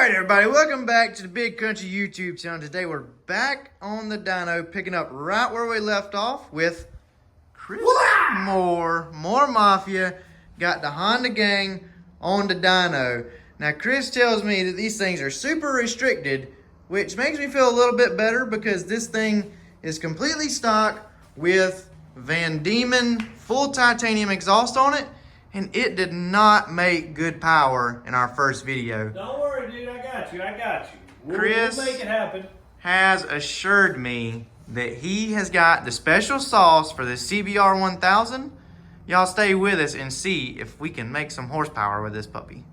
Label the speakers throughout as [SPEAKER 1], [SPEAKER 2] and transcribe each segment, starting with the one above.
[SPEAKER 1] Alright everybody, welcome back to the Big Kountry YouTube channel. Today we're back on the dyno, picking up right where we left off with Chris More Mafia. Got the Honda gang on the dyno. Now Chris tells me that these things are super restricted, which makes me feel a little bit better because this thing is completely stock with Van Diemen full titanium exhaust on it, and it did not make good power in our first video.
[SPEAKER 2] Don't worry, dude. I got you.
[SPEAKER 1] Chris
[SPEAKER 2] we'll make it happen.
[SPEAKER 1] has assured me that he has got the special sauce for the CBR 1000. Y'all stay with us and see if we can make some horsepower with this puppy.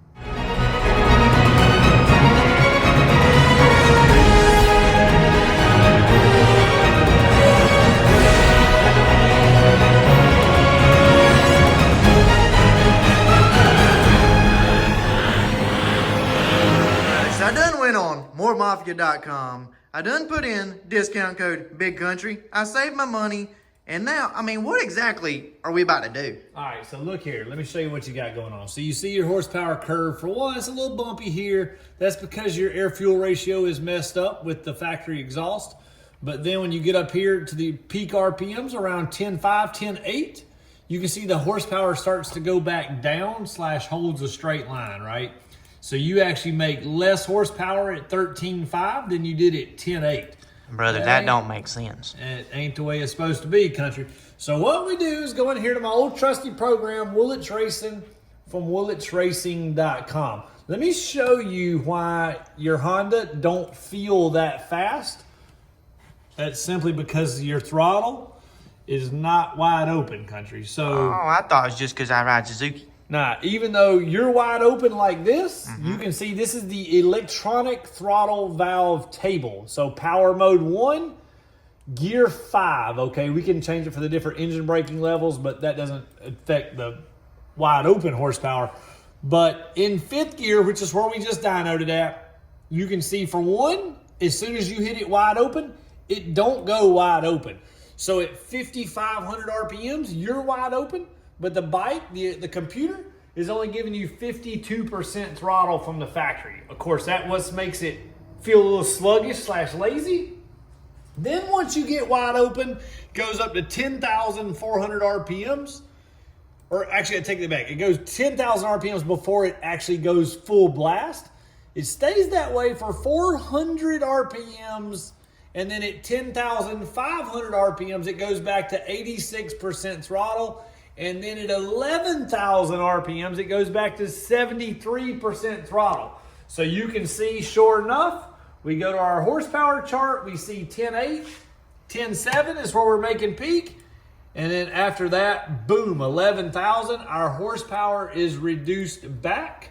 [SPEAKER 1] I done went on moremafia.com. I done put in discount code Big Kountry. I saved my money. And now, I mean, what exactly are we about to do?
[SPEAKER 2] All right, so look here. Let me show you what you got going on. So you see your horsepower curve. For one, it's a little bumpy here. That's because your air-fuel ratio is messed up with the factory exhaust. But then when you get up here to the peak RPMs around 10.5, 10.8, you can see the horsepower starts to go back down / holds a straight line, right? So you actually make less horsepower at 13.5 than you did at 10.8.
[SPEAKER 1] Brother, that don't make sense.
[SPEAKER 2] It ain't the way it's supposed to be, country. So what we do is go in here to my old trusty program, Woolits Racing, from woolitsracing.com. Let me show you why your Honda don't feel that fast. That's simply because your throttle is not wide open, country. So
[SPEAKER 1] Oh, I thought it was just because I ride Suzuki.
[SPEAKER 2] nah, even though you're wide open like this, you can see this is the electronic throttle valve table. So power mode 1, gear 5. Okay, we can change it for the different engine braking levels, but that doesn't affect the wide open horsepower. But in 5th gear, which is where we just dynoed it at, you can see for one, as soon as you hit it wide open, it don't go wide open. So at 5,500 RPMs, you're wide open. But the bike, the computer, is only giving you 52% throttle from the factory. Of course, that what makes it feel a little sluggish / lazy. Then once you get wide open, it goes up to 10,400 RPMs. Or actually, I take it back. It goes 10,000 RPMs before it actually goes full blast. It stays that way for 400 RPMs. And then at 10,500 RPMs, it goes back to 86% throttle. And then at 11,000 RPMs, it goes back to 73% throttle. So you can see, sure enough, we go to our horsepower chart. We see 10.8, 10.7 is where we're making peak. And then after that, boom, 11,000. Our horsepower is reduced back.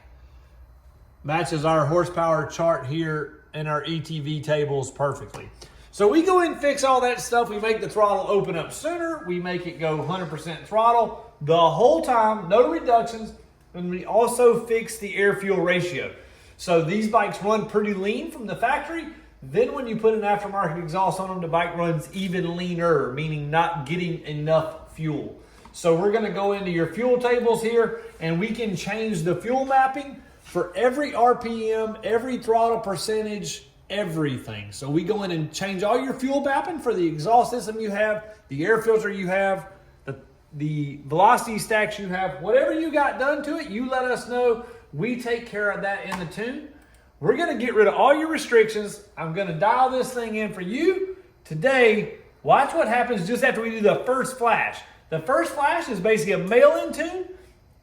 [SPEAKER 2] Matches our horsepower chart here in our ETV tables perfectly. So we go in and fix all that stuff. We make the throttle open up sooner. We make it go 100% throttle the whole time, no reductions. And we also fix the air-fuel ratio. So these bikes run pretty lean from the factory. Then when you put an aftermarket exhaust on them, the bike runs even leaner, meaning not getting enough fuel. So we're going to go into your fuel tables here, and we can change the fuel mapping for every RPM, every throttle percentage, everything. So we go in and change all your fuel mapping for the exhaust system you have, the air filter you have, the velocity stacks you have, whatever you got done to it, you let us know. We take care of that in the tune. We're going to get rid of all your restrictions. I'm going to dial this thing in for you today. Watch what happens just after we do the first flash. The first flash is basically a mail-in tune.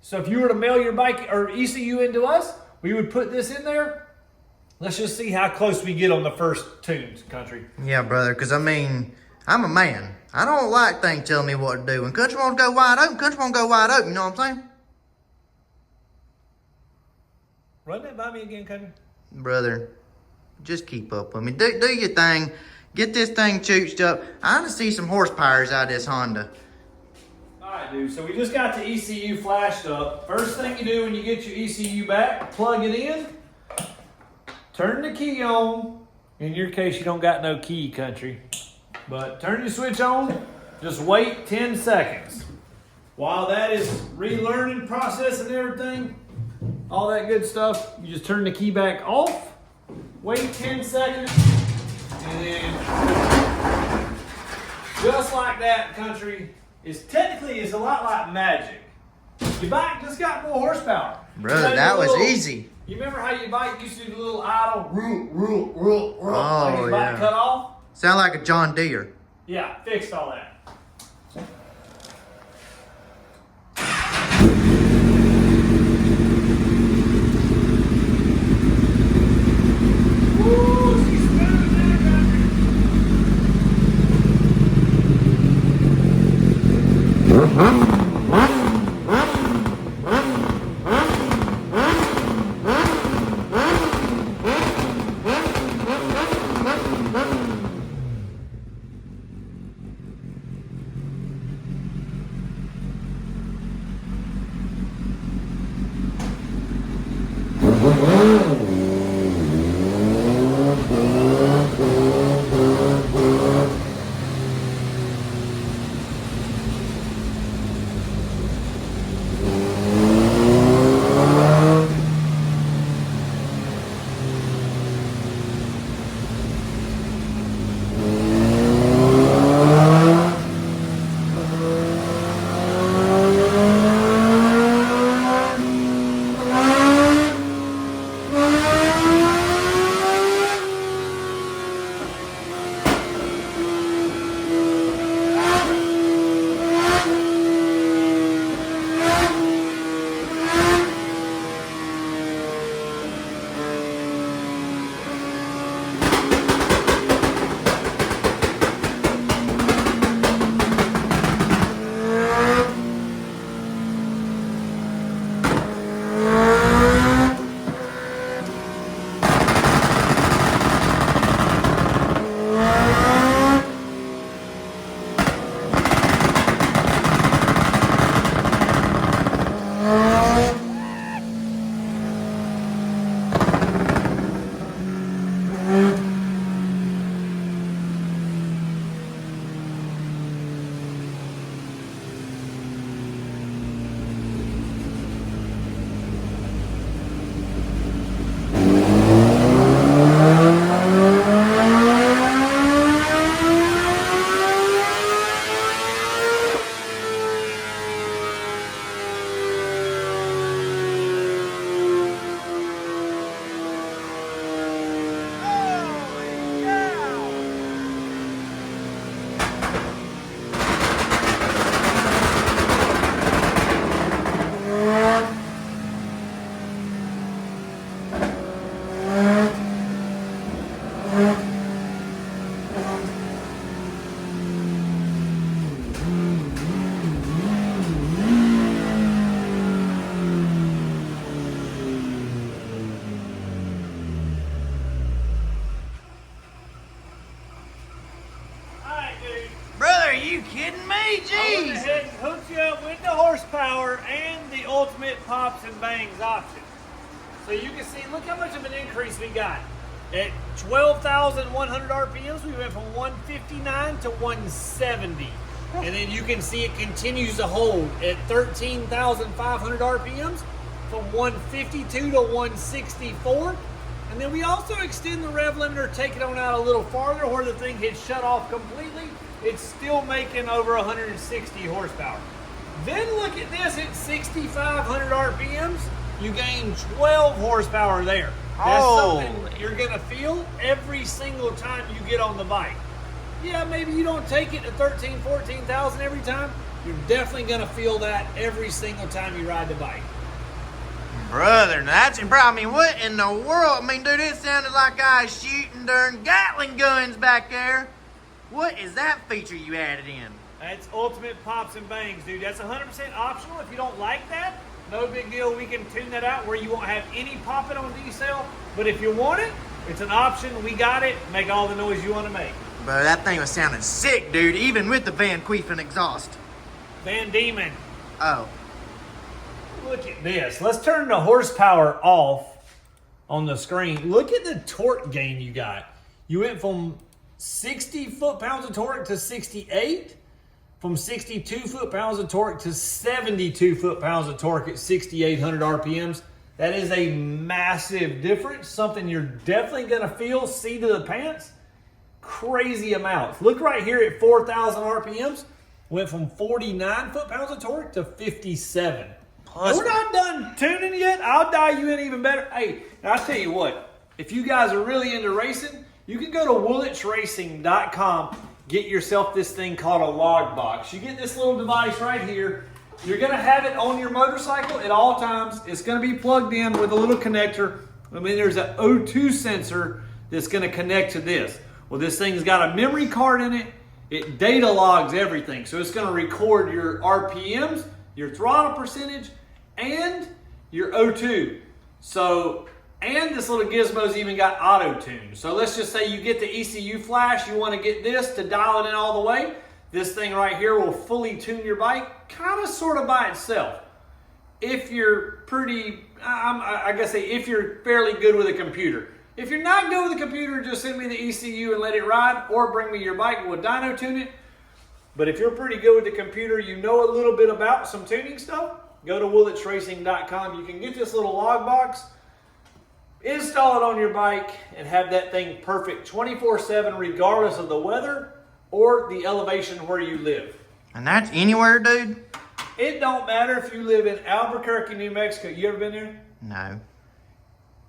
[SPEAKER 2] So if you were to mail your bike or ECU into us, we would put this in there. Let's just see how close we get on the first tunes, country.
[SPEAKER 1] Yeah, brother, because I mean, I'm a man. I don't like things telling me what to do. When country wants to go wide open, country wants to go wide open. You know what I'm saying?
[SPEAKER 2] Run that by me again, country.
[SPEAKER 1] Brother, just keep up with me. Do your thing. Get this thing chooched up. I want to see some horsepowers out of this Honda.
[SPEAKER 2] All right, dude. So we just got the ECU flashed up. First thing you do when you get your ECU back, plug it in. Turn the key on. In your case, you don't got no key, country. But turn your switch on. Just wait 10 seconds. While that is relearning, processing everything, all that good stuff, you just turn the key back off. Wait 10 seconds. And then just like that, Country is technically a lot like magic. Your bike just got more horsepower.
[SPEAKER 1] Brother, that was easy.
[SPEAKER 2] You remember how your bike used to do the little idle, like your bike cut off?
[SPEAKER 1] Sound like a John Deere.
[SPEAKER 2] Yeah, fixed all that.
[SPEAKER 1] you kidding me? Jeez.
[SPEAKER 2] I went ahead and hooked you up with the horsepower and the ultimate pops and bangs option. So you can see, look how much of an increase we got. At 12,100 RPMs, we went from 159 to 170. And then you can see it continues to hold at 13,500 RPMs from 152 to 164. And then we also extend the rev limiter, take it on out a little farther where the thing had shut off completely. It's still making over 160 horsepower. Then look at this at 6,500 RPMs. You gain 12 horsepower there. That's something you're gonna feel every single time you get on the bike. Yeah, maybe you don't take it to 13, 14,000 every time. You're definitely gonna feel that every single time you ride the bike.
[SPEAKER 1] Brother, that's impressive. I mean, what in the world? I mean, dude, it sounded like I was shooting darn Gatling guns back there. What is that feature you added in?
[SPEAKER 2] That's ultimate pops and bangs, dude. That's 100% optional. If you don't like that, no big deal. We can tune that out where you won't have any popping on decel. But if you want it, it's an option. We got it. Make all the noise you want to make.
[SPEAKER 1] But that thing was sounding sick, dude, even with the Van Queefen exhaust.
[SPEAKER 2] Van Diemen.
[SPEAKER 1] Oh.
[SPEAKER 2] Look at this. Let's turn the horsepower off on the screen. Look at the torque gain you got. You went from 60 foot-pounds of torque to 68. From 62 foot-pounds of torque to 72 foot-pounds of torque at 6,800 RPMs. That is a massive difference. Something you're definitely going to feel, see to the pants. Crazy amounts. Look right here at 4,000 RPMs. Went from 49 foot-pounds of torque to 57.
[SPEAKER 1] Plus,
[SPEAKER 2] we're not done tuning yet. I'll dial you in even better. Hey, and I'll tell you what. If you guys are really into racing, you can go to woolwichracing.com. Get yourself this thing called a log box. You get this little device right here. You're going to have it on your motorcycle at all times. It's going to be plugged in with a little connector. I mean, there's an O2 sensor that's going to connect to this. Well, this thing's got a memory card in it. It data logs everything. So it's going to record your RPMs, your throttle percentage, and your O2. So, and this little gizmo's even got auto tune. So let's just say you get the ECU flash. You want to get this to dial it in all the way. This thing right here will fully tune your bike, kind of sort of by itself. If you're pretty, I guess if you're fairly good with a computer. If you're not good with a computer, just send me the ECU and let it ride, or bring me your bike and we'll dyno tune it. But if you're pretty good with the computer, you know a little bit about some tuning stuff, go to woolwichracing.com. You can get this little log box, install it on your bike, and have that thing perfect 24/7 regardless of the weather or the elevation where you live.
[SPEAKER 1] and that's anywhere, dude?
[SPEAKER 2] It don't matter if you live in Albuquerque, New Mexico. You ever been there?
[SPEAKER 1] No.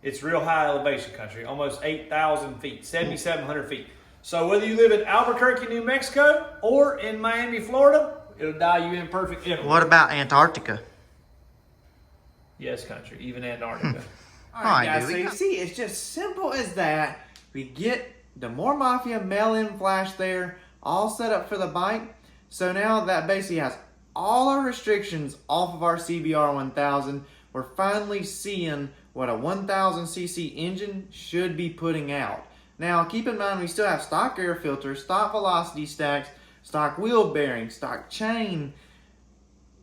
[SPEAKER 2] It's real high elevation country, almost 8,000 feet, 7,700 feet. So whether you live in Albuquerque, New Mexico, or in Miami, Florida, it'll dial you in perfect.
[SPEAKER 1] What about Antarctica?
[SPEAKER 2] Yes, country, even Antarctica.
[SPEAKER 3] All right, guys,
[SPEAKER 1] dude,
[SPEAKER 3] so you see, it's just simple as that. We get the More Mafia mail-in flash there, all set up for the bike. So now that basically has all our restrictions off of our CBR 1000. We're finally seeing what a 1000cc engine should be putting out. Now, keep in mind, we still have stock air filters, stock velocity stacks, stock wheel bearings, stock chain.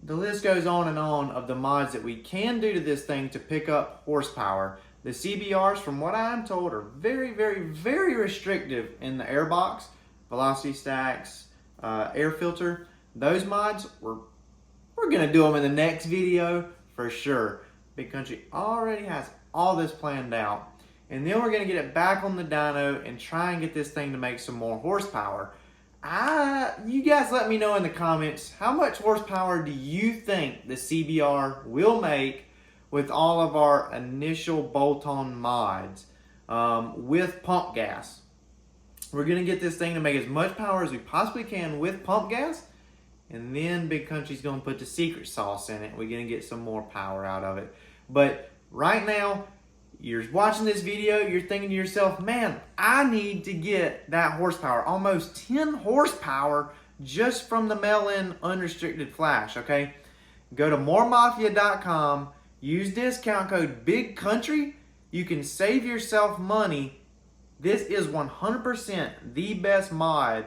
[SPEAKER 3] The list goes on and on of the mods that we can do to this thing to pick up horsepower. The CBRs, from what I'm told, are very, very, very restrictive in the airbox, velocity stacks, air filter. Those mods, we're going to do them in the next video for sure. Big Kountry already has all this planned out. And then we're going to get it back on the dyno and try and get this thing to make some more horsepower. You guys let me know in the comments, how much horsepower do you think the CBR will make with all of our initial bolt-on mods with pump gas? We're going to get this thing to make as much power as we possibly can with pump gas. And then Big Kountry's going to put the secret sauce in it. We're going to get some more power out of it. But right now, you're watching this video, you're thinking to yourself, man, I need to get that horsepower. Almost 10 horsepower just from the mail-in unrestricted flash, okay? Go to moremafia.com, use discount code Big Kountry. You can save yourself money. This is 100% the best mod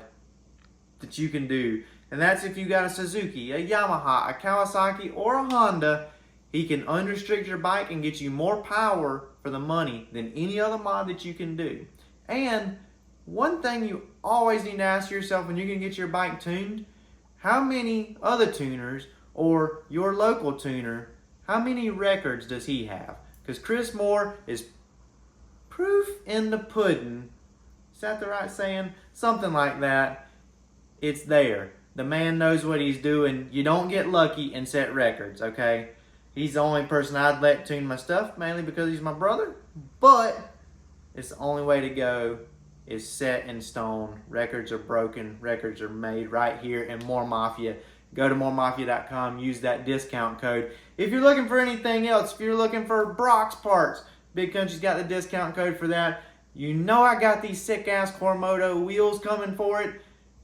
[SPEAKER 3] that you can do. And that's if you got a Suzuki, a Yamaha, a Kawasaki, or a Honda. He can unrestrict your bike and get you more power for the money than any other mod that you can do. And one thing you always need to ask yourself when you're going to get your bike tuned, how many other tuners or your local tuner, how many records does he have? Because Chris Moore is proof in the pudding. Is that the right saying? Something like that. It's there. The man knows what he's doing. You don't get lucky and set records, okay? He's the only person I'd let tune my stuff, mainly because he's my brother. But it's the only way to go is set in stone. Records are broken. Records are made right here in More Mafia. Go to moremafia.com. Use that discount code. If you're looking for anything else, if you're looking for Brock's parts, Big Kountry's got the discount code for that. You know I got these sick-ass Cormoto wheels coming for it.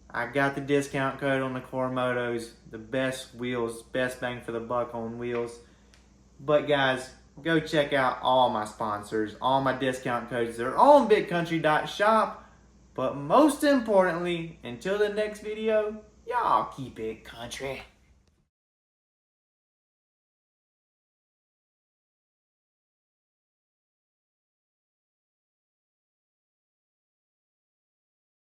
[SPEAKER 3] I got the discount code on the Cormotos. The best wheels, best bang for the buck on wheels. But guys, go check out all my sponsors, all my discount codes. They're on bigkountry.shop. But most importantly, until the next video, y'all keep it country.